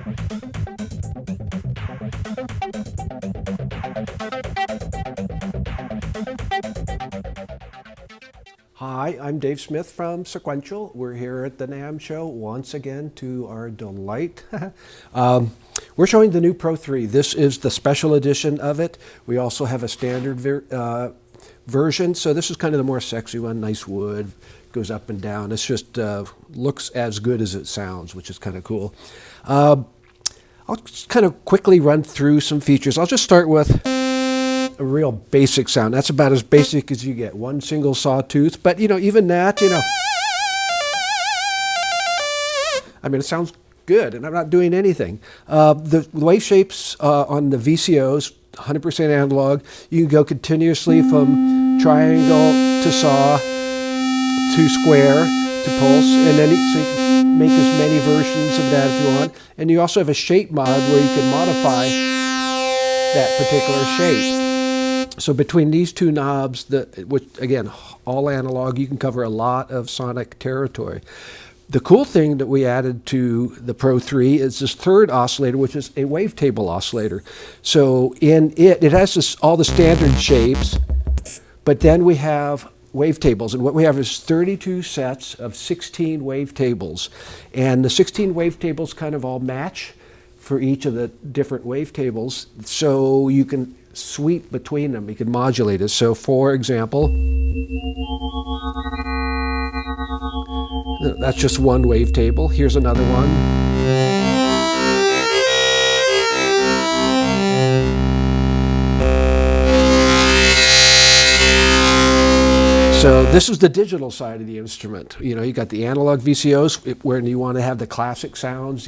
Hi, I'm Dave Smith from Sequential. We're here at the NAMM Show once again to our delight. We're showing the new Pro 3. This is the special edition of it. We also have a standard version, so this is kind of the more sexy one. Nice wood, goes up and down. It's just looks as good as it sounds, which is kind of cool. I'll just kind of quickly run through some features. I'll just start with a real basic sound. That's about as basic as you get. One single sawtooth, but even that, I mean, it sounds good, and I'm not doing anything. The wave shapes on the VCOs, 100% analog. You can go continuously from triangle to saw to square to pulse, and then so you can make as many versions of that if you want. And you also have a shape mod where you can modify that particular shape. So between these two knobs, which again, all analog, you can cover a lot of sonic territory. The cool thing that we added to the Pro 3 is this third oscillator, which is a Wavetable oscillator. So in it has all the standard shapes, but then we have wavetables. And what we have is 32 sets of 16 wavetables. And the 16 wavetables kind of all match for each of the different wavetables. So you can sweep between them. You can modulate it. So for example, that's just one wavetable. Here's another one. So this is the digital side of the instrument. You got the analog VCOs where you want to have the classic sounds,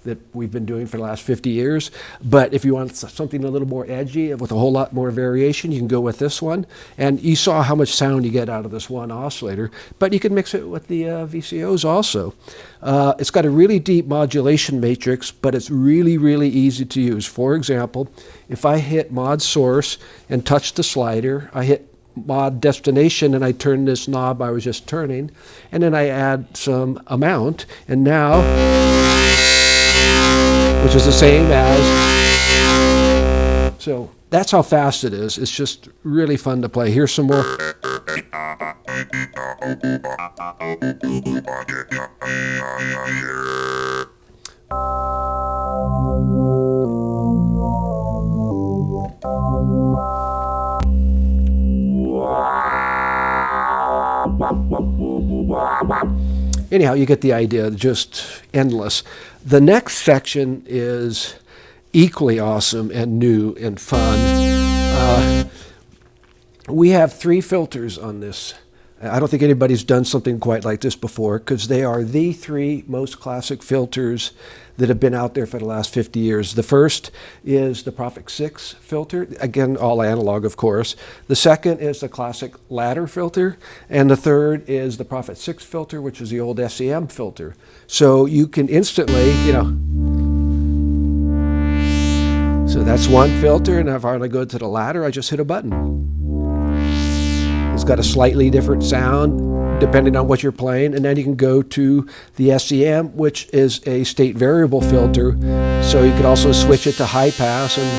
that we've been doing for the last 50 years. But if you want something a little more edgy with a whole lot more variation, you can go with this one. And you saw how much sound you get out of this one oscillator, but you can mix it with the VCOs also. It's got a really deep modulation matrix, but it's really, really easy to use. For example, if I hit mod source and touch the slider, I hit mod destination and I turn this knob I was just turning, and then I add some amount, and now, which is the same as, so that's how fast it is. It's just really fun to play. Here's some more. Anyhow, you get the idea, just endless. The next section is equally awesome and new and fun. We have 3 filters on this. I don't think anybody's done something quite like this before, because they are the 3 most classic filters that have been out there for the last 50 years. The first is the Paraphonic 6 filter, again, all analog, of course. The second is the classic ladder filter, and the third is the Paraphonic 6 filter, which is the old SEM filter. So you can instantly, so that's one filter, and if I want to go to the ladder, I just hit a button. It's got a slightly different sound depending on what you're playing, and then you can go to the SEM, which is a state variable filter, so you could also switch it to high pass. And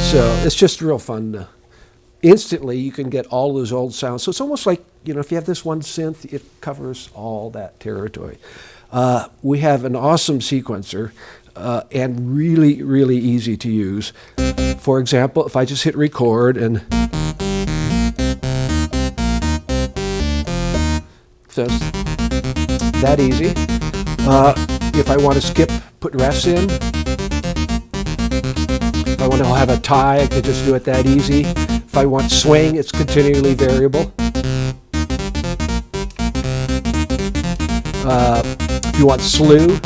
so it's just real fun. Instantly you can get all those old sounds, so it's almost like, if you have this one synth, it covers all that territory. We have an awesome sequencer, and really, really easy to use. For example, if I just hit record and so it's that easy. If I want to skip, put refs in. If I want to have a tie, I could just do it that easy. If I want swing, it's continually variable. If you want slew,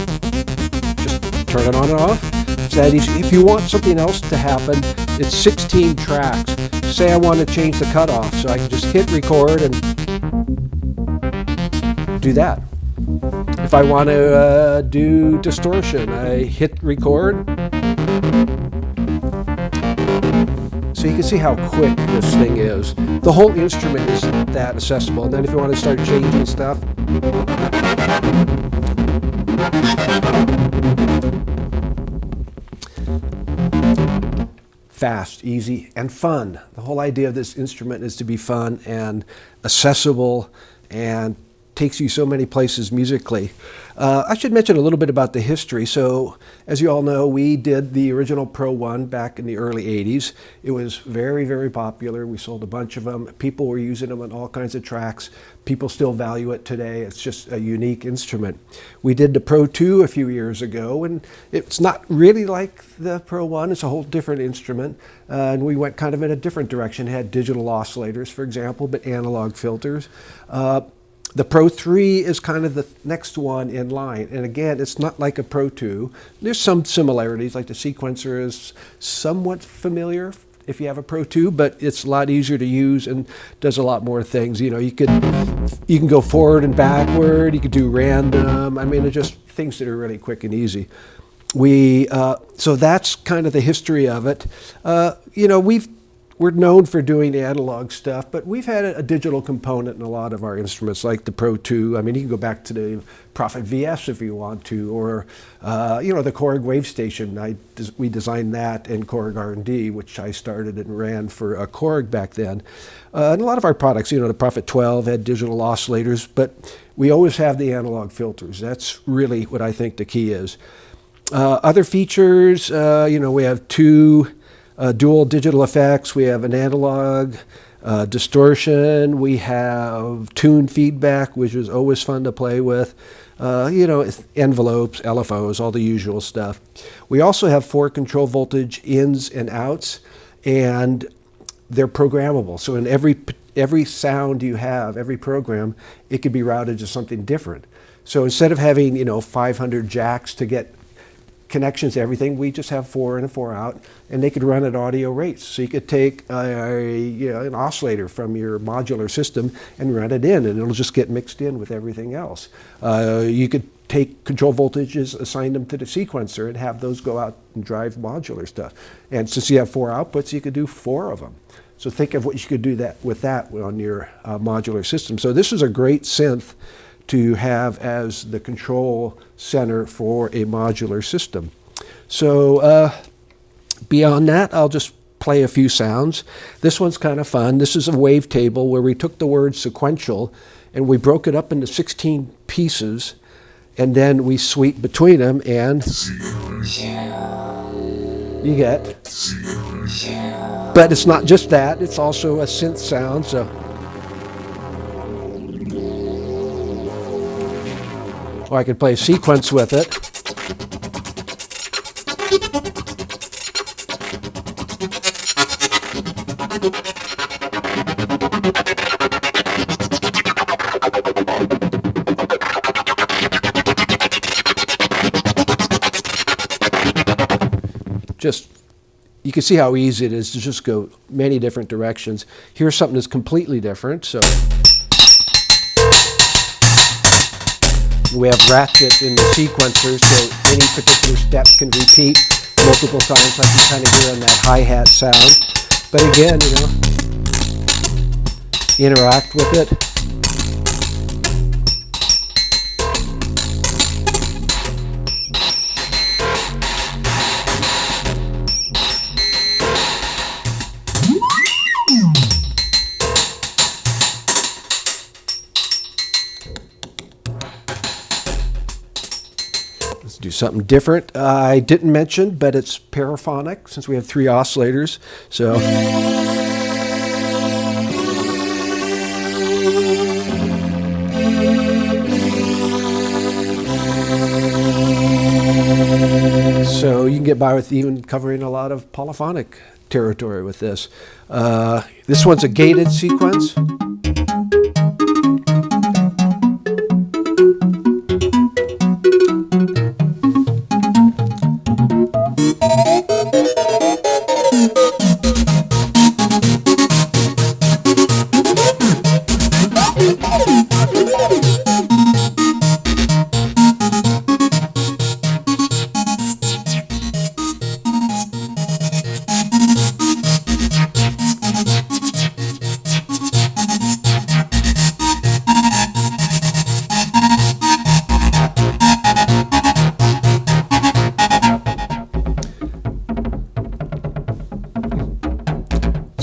turn it on and off. It's that easy. If you want something else to happen, it's 16 tracks. Say I want to change the cutoff, so I can just hit record and do that. If I want to do distortion, I hit record. So you can see how quick this thing is. The whole instrument is that accessible. And then if you want to start changing stuff, fast, easy, and fun. The whole idea of this instrument is to be fun and accessible and takes you so many places musically. I should mention a little bit about the history. So, as you all know, we did the original Pro 1 back in the early 80s. It was very, very popular. We sold a bunch of them. People were using them on all kinds of tracks. People still value it today. It's just a unique instrument. We did the Pro 2 a few years ago, and it's not really like the Pro 1. It's a whole different instrument. And we went kind of in a different direction. It had digital oscillators, for example, but analog filters. The Pro 3 is kind of the next one in line. And again, it's not like a Pro 2. There's some similarities, like the sequencer is somewhat familiar if you have a Pro 2, but it's a lot easier to use and does a lot more things. You know, you can go forward and backward, you could do random. I mean, they're just things that are really quick and easy. So that's kind of the history of it. You know, we're known for doing analog stuff, but we've had a digital component in a lot of our instruments, like the Pro 2. I mean, you can go back to the Prophet VS if you want to, or you know, the Korg Wave Station. We designed that in Korg R&D, which I started and ran for Korg back then. And a lot of our products, you know, the Prophet 12 had digital oscillators, but we always have the analog filters. That's really what I think the key is. Other features, you know, we have two dual digital effects. We have an analog distortion. We have tune feedback, which is always fun to play with. You know, envelopes, LFOs, all the usual stuff. We also have 4 control voltage ins and outs, and they're programmable. So in every sound you have, every program, it could be routed to something different. So instead of having, you know, 500 jacks to get connections to everything, we just have 4 in and 4 out, and they could run at audio rates. So you could take you know, an oscillator from your modular system and run it in, and it'll just get mixed in with everything else. You could take control voltages, assign them to the sequencer, and have those go out and drive modular stuff. And since you have 4 outputs, you could do 4 of them. So think of what you could do with that on your modular system. So this is a great synth to have as the control center for a modular system. So beyond that, I'll just play a few sounds. This one's kind of fun. This is a wavetable where we took the word sequential and we broke it up into 16 pieces, and then we sweep between them, and you get. But it's not just that, it's also a synth sound. So or I could play a sequence with it. You can see how easy it is to just go many different directions. Here's something that's completely different. So we have ratchet in the sequencer, so any particular step can repeat multiple times, like you kind of hear on that hi-hat sound. But again, you know, interact with it. Do something different. I didn't mention, but it's paraphonic since we have 3 oscillators. So you can get by with even covering a lot of polyphonic territory with this. This one's a gated sequence.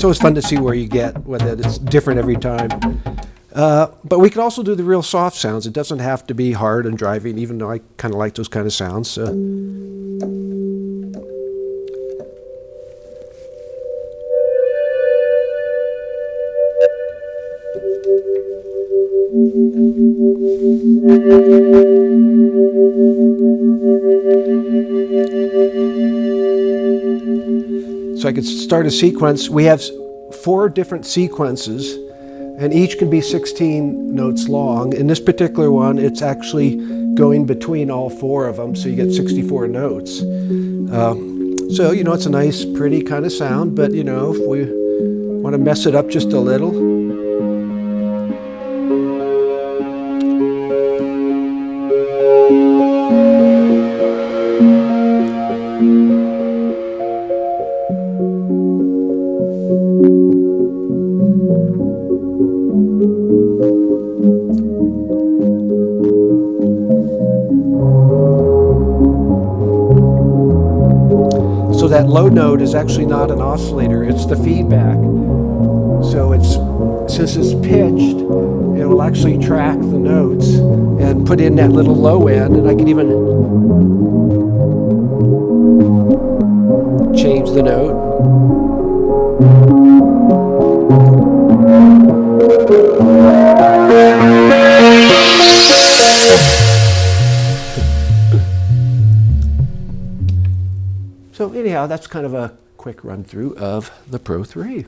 always fun to see where you get with it. It's different every time. But we can also do the real soft sounds. It doesn't have to be hard and driving, even though I kind of like those kind of sounds. So I could start a sequence. We have 4 different sequences, and each can be 16 notes long. In this particular one, it's actually going between all 4 of them, so you get 64 notes. So, you know, it's a nice, pretty kind of sound, but, you know, if we want to mess it up just a little. So that low note is actually not an oscillator, it's the feedback. So since it's pitched, it will actually track the notes and put in that little low end, and I can even change the note. So anyhow, that's kind of a quick run through of the Pro 3.